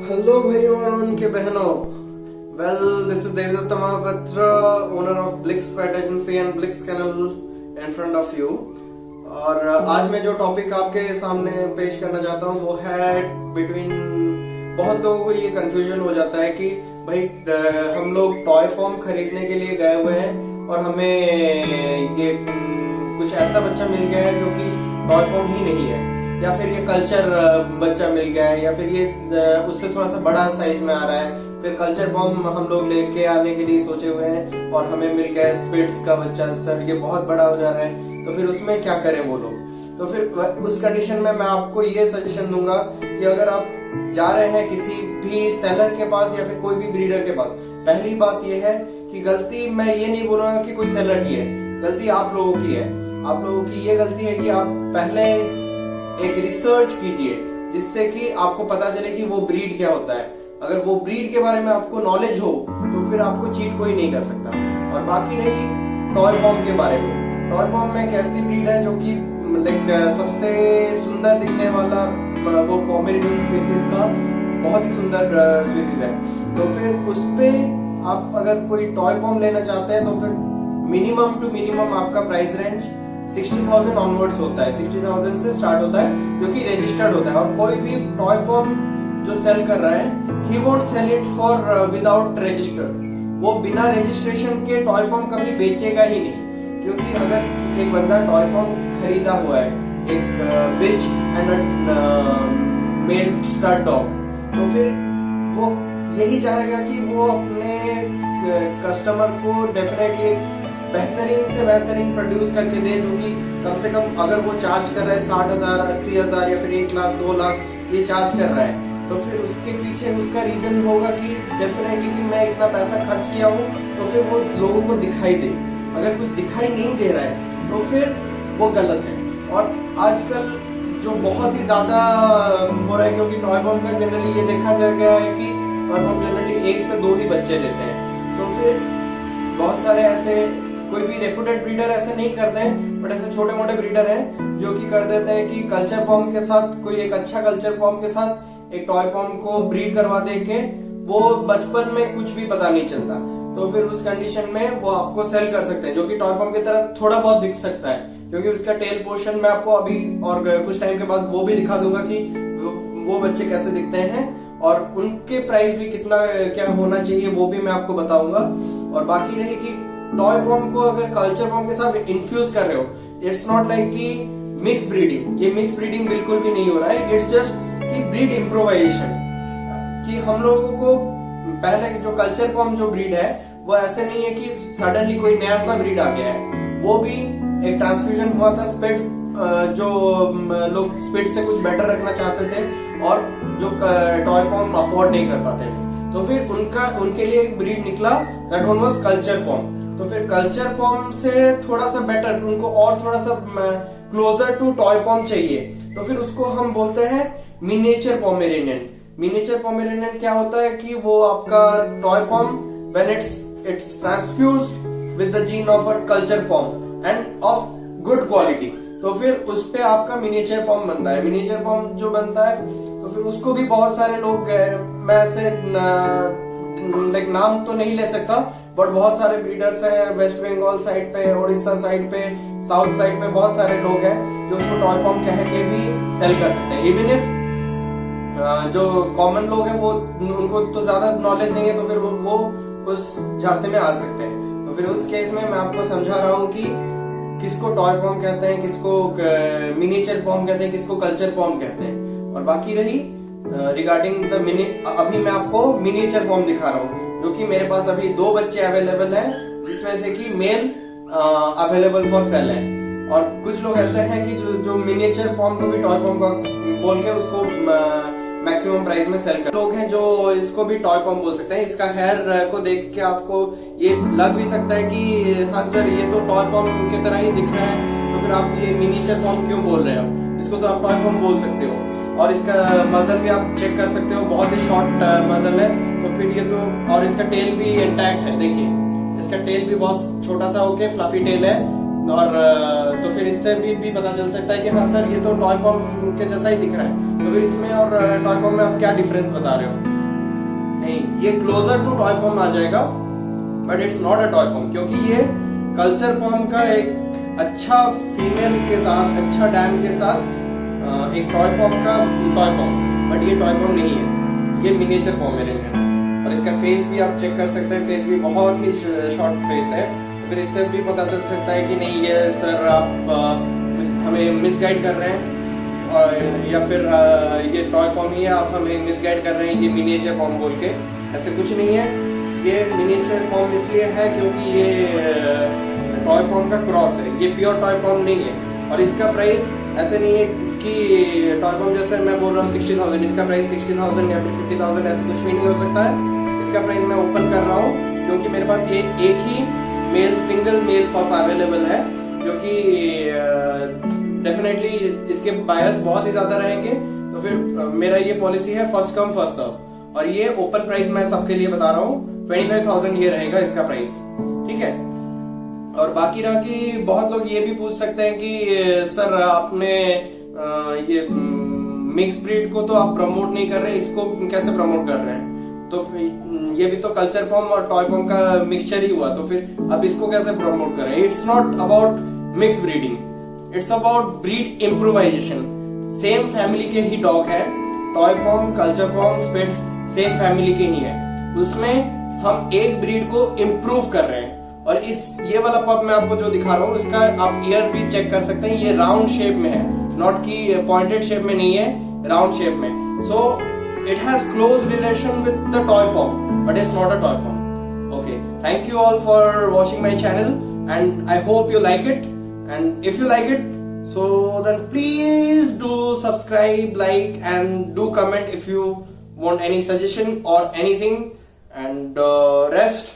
Hello भाइयों और उनके बहनों। Well, this is Devdutt Mahapatra, owner of Blix pet agency and Blix kennel in front of you. और आज मैं जो टॉपिक आपके सामने पेश करना चाहता हूँ वो है बिटवीन, बहुत लोगों को ये कंफ्यूजन हो जाता है कि भाई हम लोग टॉय फॉर्म खरीदने के लिए गए हुए हैं और हमें ये कुछ ऐसा बच्चा मिल गया है जो कि टॉय फॉर्म ही नहीं है, या फिर ये कल्चर बच्चा मिल गया है, या फिर ये उससे थोड़ा सा बड़ा साइज में आ रहा है। फिर कल्चर फॉर्म हम लोग लेके आने के लिए सोचे हुए हैं और हमें मिल गया है स्पिट्स का बच्चा, सर ये बहुत बड़ा हो जा रहा है, तो फिर उसमें क्या करें वो लोग। तो फिर उस कंडीशन में मैं आपको ये सजेशन दूंगा कि अगर आप जा रहे हैं किसी भी सेलर के पास या फिर कोई भी ब्रीडर के पास, पहली बात ये है कि गलती मैं ये नहीं बोलूंगा कि कोई सेलर की है, गलती आप लोगों की है। आप लोगों की ये गलती है कि आप पहले एक रिसर्च कीजिए जिससे कि आपको पता चले कि वो ब्रीड क्या होता है। अगर वो ब्रीड के बारे में आपको नॉलेज हो तो फिर आपको चीट कोई नहीं कर सकता। और बाकी रही टॉय फॉर्म के बारे में, टॉय फॉर्म में एक ऐसी ब्रीड है जो कि सबसे सुंदर दिखने वाला वो पोमेरेनियन स्पीसीज का बहुत ही सुंदर स्पीसीज है। तो फिर उस पे आप अगर कोई टॉय फॉर्म लेना चाहते हैं तो फिर मिनिमम टू मिनिमम आपका प्राइस रेंज 60,000 ऑनवर्ड्स होता है, 60,000 से स्टार्ट होता है जो कि रजिस्टर्ड होता है। और कोई भी टॉय फॉर्म जो सेल कर रहा है he won't sell it for without register, वो बिना रजिस्ट्रेशन के टॉय फॉर्म कभी बेचेगा ही नहीं। क्योंकि अगर एक बंदा टॉय फॉर्म खरीदा हुआ है, एक bitch and male stud dog, तो फिर वो यही चाहेगा कि वो अपने कस्टमर को डेफिनेटली बेहतरीन से बेहतरीन प्रोड्यूस करके दे, जो कि कम से कम अगर वो चार्ज कर रहा है 60,000, 80,000 या फिर 1 लाख 2 लाख ये चार्ज कर रहा है, तो फिर उसके पीछे उसका रीजन होगा कि डेफिनेटली कि मैं इतना पैसा खर्च किया हूँ तो फिर वो लोगों को दिखाई दे। अगर कुछ दिखाई नहीं दे रहा है तो फिर वो गलत है। और आजकल जो बहुत ही ज्यादा हो रहा है, क्योंकि टॉय फॉर्म का जनरली ये देखा गया है कि टॉय फॉर्म जनरली 1 से 2 ही बच्चे देते हैं। तो फिर बहुत सारे ऐसे, कोई भी रेपुटेड ब्रीडर ऐसे नहीं करते हैं, बट ऐसे छोटे मोटे ब्रीडर हैं जो कि कर देते हैं कि कल्चर फॉर्म के साथ, कोई एक अच्छा कल्चर फॉर्म के साथ एक टॉय फॉर्म को ब्रीड करवा दे के वो बचपन में कुछ भी पता नहीं चलता, तो फिर उस कंडीशन में वो आपको सेल कर सकते हैं, जो कि टॉय फॉर्म की तरह थोड़ा बहुत दिख सकता है। क्योंकि उसका टेल पोर्शन में आपको अभी और कुछ टाइम के बाद वो भी दिखा दूंगा कि वो बच्चे कैसे दिखते हैं और उनके प्राइस भी कितना क्या होना चाहिए वो भी मैं आपको बताऊंगा। और बाकी रही कि टॉय फॉर्म को अगर कल्चर फॉर्म के साथ इंफ्यूज कर रहे हो, इट्स नॉट लाइक कि मिक्स ब्रीडिंग, ये मिक्स ब्रीडिंग बिल्कुल भी नहीं हो रहा है। इट्स जस्ट कि ब्रीड इम्प्रोवाइजेशन, कि हम लोगों को पहले जो कल्चर फॉर्म जो ब्रीड है वो ऐसे नहीं है कि सडनली कोई नया सा ब्रीड आ गया है। वो भी एक ट्रांसफ्यूजन हुआ था स्पिट्स, जो लोग स्पिट्स से कुछ बेटर रखना चाहते थे और जो टॉय फॉर्म अफोर्ड नहीं कर पाते थे, तो फिर उनके लिए एक ब्रीड निकला, that one was culture form. तो फिर कल्चर फॉर्म से थोड़ा सा बेटर, उनको और थोड़ा सा क्लोजर टू टॉय फॉर्म चाहिए, तो फिर उसको हम बोलते हैं मिनिएचर पोमेरेनियन। मिनिएचर पोमेरेनियन क्या होता है कि वो आपका toy form when it's transfused with the gene of a culture form and of good quality, तो फिर उस पे आपका मिनिएचर फॉर्म बनता है। मिनिएचर फॉर्म जो बनता है तो फिर उसको भी बहुत सारे लोग, मैं ऐसे नाम तो नहीं ले सकता, बट बहुत सारे ब्रीडर्स हैं वेस्ट बंगाल साइड पे, उड़ीसा साइड पे, साउथ साइड पे बहुत सारे लोग हैं जो उसको टॉय फॉर्म कह के भी सेल कर सकते हैं। इवन इफ जो कॉमन लोग हैं वो, उनको तो ज्यादा नॉलेज नहीं है, तो फिर वो उस झांसे में आ सकते हैं। तो फिर उस केस में मैं आपको समझा रहा हूँ कि किसको टॉय फॉर्म कहते हैं, किसको मिनिएचर फॉर्म कहते हैं, किसको कल्चर फॉर्म कहते हैं। और बाकी रही रिगार्डिंग द अभी मैं आपको मिनिएचर फॉर्म दिखा रहा हूँ, जो कि मेरे पास अभी 2 बच्चे अवेलेबल हैं, जिसमें से कि मेल अवेलेबल फॉर सेल है। और कुछ लोग ऐसे हैं कि जो मिनिएचर फॉर्म को भी टॉय फॉर्म का बोल के उसको मैक्सिमम प्राइस में सेल कर, लोग हैं जो इसको भी टॉय फॉर्म बोल सकते हैं। इसका हेयर को देख के आपको ये लग भी सकता है कि हाँ सर ये तो टॉय फॉर्म की तरह ही दिख रहा है, तो फिर आप ये मिनिएचर फॉर्म क्यों बोल रहे हो, इसको तो आप टॉय फॉर्म बोल सकते हो। और इसका मजल भी आप चेक कर सकते हो, बहुत ही शॉर्ट मजल है, तो फिर ये तो, और इसका टेल भी इंटैक्ट है, देखिए इसका टेल भी बहुत छोटा सा होके फ्लफी टेल है। और तो फिर इससे भी पता चल सकता है कि हाँ सर ये तो टॉय फॉर्म के जैसा ही दिख रहा है। तो फिर इसमें और टॉय फॉर्म में आप क्या डिफरेंस बता रहे हो। नहीं, ये क्लोजर टू टॉय पॉम आ जाएगा, but it's not a toy pom, क्योंकि ये कल्चर पॉम का एक अच्छा फीमेल के साथ, अच्छा डैम के साथ एक टॉय पॉम का टॉय पॉम, बट ये टॉय पॉम नहीं है, ये मिनिएचर पोमेरेनियन। और इसका फेस भी आप चेक कर सकते हैं, फेस भी बहुत ही शॉर्ट फेस है, फिर इससे भी पता चल सकता है कि नहीं ये सर आप हमें मिसगाइड कर रहे हैं, और या फिर ये टॉय पॉम ही है, आप हमें मिसगाइड कर रहे हैं ये मिनिएचर पॉम बोल के। ऐसे कुछ नहीं है, ये मिनिएचर पॉम इसलिए है क्योंकि ये टॉय पॉम का क्रॉस है, ये प्योर टॉय पॉम नहीं है। और इसका प्राइस ऐसे नहीं है कि टॉय पॉम जैसे मैं बोल रहा हूँ 60,000, इसका प्राइस 60,000 या फिर 50,000 ऐसे कुछ भी नहीं हो सकता है। इसका प्राइस मैं ओपन कर रहा हूँ क्योंकि मेरे पास ये एक ही सिंगल मेल पॉप अवेलेबल है, जो कि डेफिनेटली इसके बायर्स बहुत ही ज्यादा रहेंगे, तो फिर मेरा ये पॉलिसी है फर्स्ट कम फर्स्ट सर्व। और ये ओपन प्राइस मैं सबके लिए बता रहा हूँ, 25,000 ये रहेगा इसका प्राइस, ठीक है। और बाकी रहा कि बहुत लोग ये भी पूछ सकते हैं कि सर आपने ये मिक्स ब्रीड को तो आप प्रमोट नहीं कर रहे, इसको कैसे प्रमोट कर रहे हैं? तो ये भी तो कल्चर पॉम और टॉय पॉम का मिक्सचर ही हुआ, तो फिर अब इसको कैसे प्रमोट करें? It's not about mix breeding, it's about breed improvisation. Same family के ही डॉग है, toy pom, culture pom, spitz same family के ही है, उसमें हम एक ब्रीड को इम्प्रूव कर रहे हैं। और ये वाला पप मैं आपको जो दिखा रहा हूँ, इसका आप ईयर भी चेक कर सकते हैं, ये राउंड शेप में है, नॉट की पॉइंटेड शेप में नहीं है, राउंड शेप में। सो it has close relation with the toy pom, but it's not a toy pom. Okay, thank you all for watching my channel, and I hope you like it. And if you like it, so then please do subscribe, like, and do comment if you want any suggestion or anything. And rest